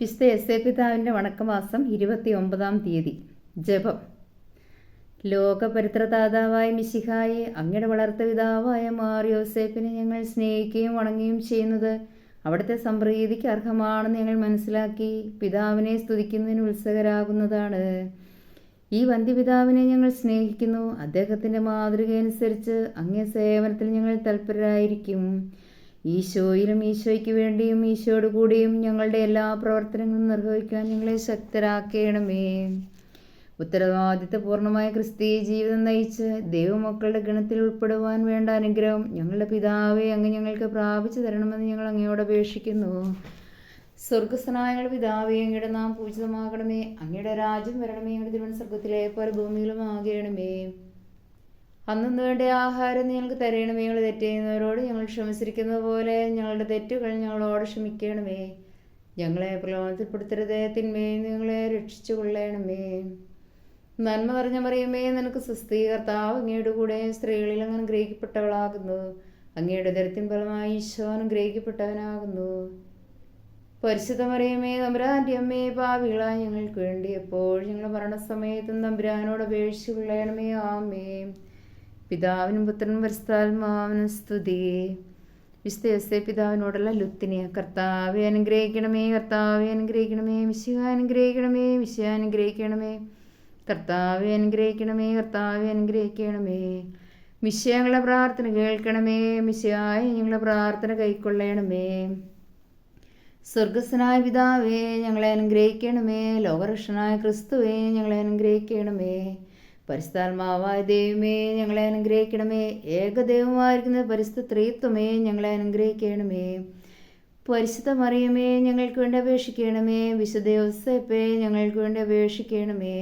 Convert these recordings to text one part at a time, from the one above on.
വിശുദ്ധ യൗസേപ്പ് പിതാവിൻ്റെ വണക്കമാസം 29-ാം തീയതി. ജപം. ലോകപരിത്രദാതാവായ മിശിഹായെ, അങ്ങയുടെ വളർത്ത പിതാവായ മാർ യൗസേപ്പിനെ ഞങ്ങൾ സ്നേഹിക്കുകയും വണങ്ങുകയും ചെയ്യുന്നത് അവിടുത്തെ സംപ്രീതിക്ക് അർഹമാണെന്ന് ഞങ്ങൾ മനസ്സിലാക്കി പിതാവിനെ സ്തുതിക്കുന്നതിന് ഉത്സുകരാകുന്നതാണ്. ഈ വന്ധ്യപിതാവിനെ ഞങ്ങൾ സ്നേഹിക്കുന്നു. അദ്ദേഹത്തിൻ്റെ മാതൃകയനുസരിച്ച് അങ്ങേ സേവനത്തിൽ ഞങ്ങൾ തൽപരരായിരിക്കും. ഈശോയിലും ഈശോയ്ക്ക് വേണ്ടിയും ഈശോയോട് കൂടിയും ഞങ്ങളുടെ എല്ലാ പ്രവർത്തനങ്ങളും നിർവഹിക്കാൻ ഞങ്ങളെ ശക്തരാക്കണമേ. ഉത്തരവാദിത്തപൂർണമായ ക്രിസ്തീയ ജീവിതം നയിച്ച് ദൈവമക്കളുടെ ഗണത്തിൽ ഉൾപ്പെടുവാൻ വേണ്ട അനുഗ്രഹം ഞങ്ങളുടെ പിതാവെ അങ്ങ് ഞങ്ങൾക്ക് പ്രാപിച്ചു തരണമെന്ന് ഞങ്ങൾ അങ്ങയോട് അപേക്ഷിക്കുന്നു. സ്വർഗസ്ഥനായ ഞങ്ങളുടെ പിതാവേ, അങ്ങയുടെ നാം പൂജിതമാകണമേ. അങ്ങയുടെ രാജ്യം വരണമേ. അങ്ങയുടെ തിരുവൻ സ്വർഗത്തിലെ പോലെ ഭൂമിയിലും ആകണമേ. അന്നു വേണ്ട ആഹാരം ഞങ്ങൾക്ക് തരണമേ. ഞങ്ങൾ തെറ്റ് ചെയ്യുന്നവരോട് ഞങ്ങൾ ക്ഷമിച്ചിരിക്കുന്നത് പോലെ ഞങ്ങളുടെ തെറ്റുകൾ ഞങ്ങളോട് ക്ഷമിക്കണമേ. ഞങ്ങളെ പ്രലോഭനത്തിൽപ്പെടുത്തരുതേ, തിന്മയിൽ ഞങ്ങളെ രക്ഷിച്ചു കൊള്ളണമേ. നന്മ നിറഞ്ഞ മറിയമേ, നിനക്ക് സ്വസ്തി. കർത്താവ് അങ്ങയുടെ കൂടെ സ്ത്രീകളിൽ അങ്ങ് അനുഗ്രഹിക്കപ്പെട്ടവളാകുന്നു. അങ്ങയുടെ ഉദരത്തിൻ ഫലമായി ഈശോ അനുഗ്രഹിക്കപ്പെട്ടവനാകുന്നു. പരിശുദ്ധ മറിയമേ, തമ്പുരാൻ്റെ അമ്മേ, പാപികളായ ഞങ്ങൾക്ക് വേണ്ടി എപ്പോഴും ഞങ്ങളുടെ മരണസമയത്തും തമ്പുരാനോട് അപേക്ഷിച്ചു കൊള്ളണമേ. ആമേൻ. പിതാവിനും പുത്രനും പരിശുദ്ധാത്മാവിനും സ്തുതി. വിശുദ്ധ യൗസേപ്പ് പിതാവിനോടുള്ള ലുത്തിനിയ. കർത്താവെ അനുഗ്രഹിക്കണമേ, കർത്താവെ അനുഗ്രഹിക്കണമേ. മിശിഹാ അനുഗ്രഹിക്കണമേ, മിശിഹാ അനുഗ്രഹിക്കണമേ. കർത്താവെ അനുഗ്രഹിക്കണമേ, കർത്താവെ അനുഗ്രഹിക്കണമേ. മിശിഹാ ഞങ്ങളുടെ പ്രാർത്ഥന കേൾക്കണമേ. മിശിഹായ ഞങ്ങളുടെ പ്രാർത്ഥന കൈക്കൊള്ളണമേ. സ്വർഗസ്ഥനായ പിതാവേ, ഞങ്ങളെ അനുഗ്രഹിക്കണമേ. ലോകരക്ഷകനായ ക്രിസ്തുവേ, ഞങ്ങളെ അനുഗ്രഹിക്കണമേ. പരിശുദ്ധാത്മാവായ ദൈവമേ, ഞങ്ങളെ അനുഗ്രഹിക്കണമേ. ഏകദൈവമായിരിക്കുന്ന പരിശുദ്ധ ത്രിത്വമേ, ഞങ്ങളെ അനുഗ്രഹിക്കണമേ. പരിശുദ്ധ മറിയമേ, ഞങ്ങൾക്ക് വേണ്ടി അപേക്ഷിക്കണമേ. വിശുദ്ധ യൗസേപ്പേ, ഞങ്ങൾക്ക് വേണ്ടി അപേക്ഷിക്കണമേ.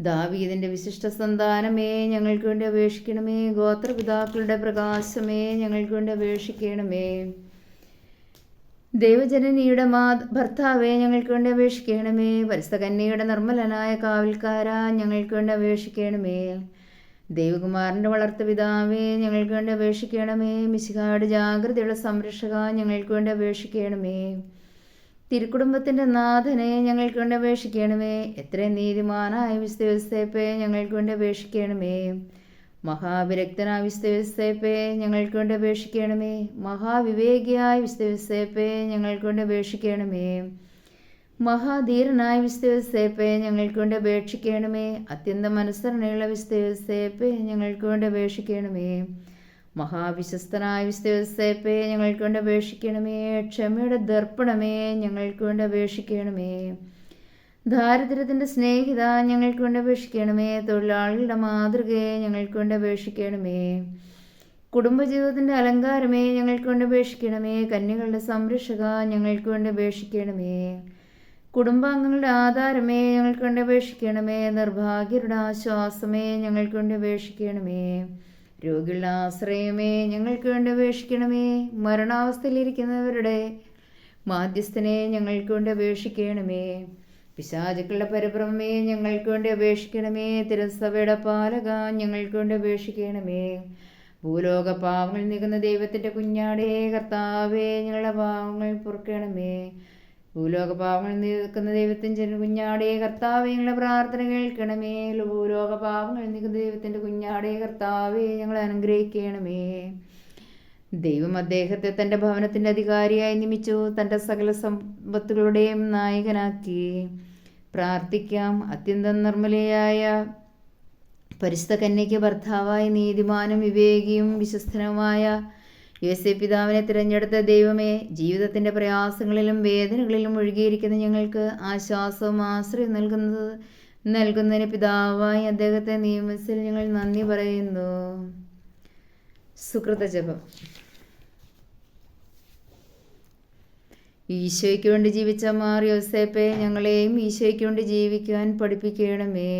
ദാവീദിൻ്റെ വിശിഷ്ട സന്താനമേ, ഞങ്ങൾക്ക് വേണ്ടി അപേക്ഷിക്കണമേ. ഗോത്രപിതാക്കളുടെ പ്രകാശമേ, ഞങ്ങൾക്ക് വേണ്ടി അപേക്ഷിക്കണമേ. ദൈവജനനിയുടെ ഭർത്താവെ, ഞങ്ങൾക്ക് വേണ്ടി അപേക്ഷിക്കണമേ. പരിശുദ്ധ കന്യകയുടെ നിർമ്മലനായ കാവൽക്കാര, ഞങ്ങൾക്ക് വേണ്ടി അപേക്ഷിക്കണമേ. ദൈവകുമാരൻ്റെ വളർത്ത പിതാവേ, ഞങ്ങൾക്ക് വേണ്ടി അപേക്ഷിക്കണമേ. മിശിഹായുടെ ജാഗ്രതയുടെ സംരക്ഷക, ഞങ്ങൾക്ക് വേണ്ടി അപേക്ഷിക്കണമേ. തിരുക്കുടുംബത്തിൻ്റെ നാഥനെ, ഞങ്ങൾക്ക് വേണ്ടി അപേക്ഷിക്കണമേ. എത്രയും നീതിമാനായ വിശുദ്ധ യൗസേപ്പേ, ഞങ്ങൾക്ക് വേണ്ടി അപേക്ഷിക്കണമേ. മഹാവിരക്തനായ വിശുദ്ധ യൗസേപ്പേ, ഞങ്ങൾക്ക് വേണ്ടി അപേക്ഷിക്കണമേ. മഹാവിവേകിയായ വിശുദ്ധ യൗസേപ്പേ, ഞങ്ങൾക്ക് വേണ്ടി അപേക്ഷിക്കണമേ. മഹാധീരനായ വിശുദ്ധ യൗസേപ്പേ, ഞങ്ങൾക്ക് വേണ്ടി അപേക്ഷിക്കണമേ. അത്യന്തം അനുസരണയുള്ള വിശുദ്ധ യൗസേപ്പേ, ഞങ്ങൾക്ക് വേണ്ടി അപേക്ഷിക്കണമേ. മഹാവിശ്വസ്തനായ വിശുദ്ധ യൗസേപ്പേ, ഞങ്ങൾക്ക് വേണ്ടി അപേക്ഷിക്കണമേ. ക്ഷമയുടെ ദർപ്പണമേ, ഞങ്ങൾക്ക് വേണ്ടി അപേക്ഷിക്കണമേ. ദാരിദ്ര്യത്തിൻ്റെ സ്നേഹിത, ഞങ്ങൾക്ക് വേണ്ടി അപേക്ഷിക്കണമേ. തൊഴിലാളികളുടെ മാതൃകയെ, ഞങ്ങൾക്ക് വേണ്ടി അപേക്ഷിക്കണമേ. കുടുംബജീവിതത്തിൻ്റെ അലങ്കാരമേ, ഞങ്ങൾക്ക് വേണ്ടി അപേക്ഷിക്കണമേ. കന്യകളുടെ സംരക്ഷക, ഞങ്ങൾക്ക് വേണ്ടി അപേക്ഷിക്കണമേ. കുടുംബാംഗങ്ങളുടെ ആധാരമേ, ഞങ്ങൾക്ക് വേണ്ടി അപേക്ഷിക്കണമേ. നിർഭാഗ്യരുടെ ആശ്വാസമേ, ഞങ്ങൾക്ക് വേണ്ടി അപേക്ഷിക്കണമേ. രോഗികളുടെ ആശ്രയമേ, ഞങ്ങൾക്ക് വേണ്ടി അപേക്ഷിക്കണമേ. മരണാവസ്ഥയിലിരിക്കുന്നവരുടെ മാധ്യസ്ഥനെ, ഞങ്ങൾക്ക് വേണ്ടി അപേക്ഷിക്കണമേ. പിശാചുക്കളുടെ പരിഭ്രമേ, ഞങ്ങൾക്ക് വേണ്ടി അപേക്ഷിക്കണമേ. തിരുസഭയുടെ പാലക, ഞങ്ങൾക്ക് വേണ്ടി അപേക്ഷിക്കണമേ. ഭൂലോക പാവങ്ങൾ നീക്കുന്ന ദൈവത്തിൻ്റെ കുഞ്ഞാടേ, കർത്താവേ, ഞങ്ങളുടെ പാവങ്ങൾ പൊറുക്കണമേ. ഭൂലോക പാവങ്ങൾ നീക്കുന്ന ദൈവത്തിൻ്റെ കുഞ്ഞാടേ, കർത്താവേ, ഞങ്ങളുടെ പ്രാർത്ഥന കേൾക്കണമേ. ഭൂലോക പാവങ്ങൾ നീക്കുന്ന ദൈവത്തിൻ്റെ കുഞ്ഞാടേ, കർത്താവേ, ഞങ്ങളെ അനുഗ്രഹിക്കണമേ. ദൈവം അദ്ദേഹത്തെ തൻ്റെ ഭവനത്തിൻ്റെ അധികാരിയായി നിയമിച്ചു, തൻ്റെ സകല സമ്പത്തുകളുടെയും നായകനാക്കി. പ്രാർത്ഥിക്കാം. അത്യന്തം നിർമ്മലയായ പരിശുദ്ധ കന്യയ്ക്ക് ഭർത്താവായി നീതിമാനും വിവേകിയും വിശ്വസ്തനുമായ യൗസേപ്പ് പിതാവിനെ തിരഞ്ഞെടുത്ത ദൈവമേ, ജീവിതത്തിൻ്റെ പ്രയാസങ്ങളിലും വേദനകളിലും ഒഴുകിയിരിക്കുന്ന ഞങ്ങൾക്ക് ആശ്വാസവും ആശ്രയം നൽകുന്നതിന് പിതാവായി അദ്ദേഹത്തെ നിയമിച്ചതിൽ ഞങ്ങൾ നന്ദി പറയുന്നു. സുകൃത ജപം. ഈശോയ്ക്ക് വേണ്ടി ജീവിച്ച മാർ യൗസേപ്പേ, ഞങ്ങളെയും ഈശോയ്ക്ക് വേണ്ടി ജീവിക്കുവാൻ പഠിപ്പിക്കണമേ.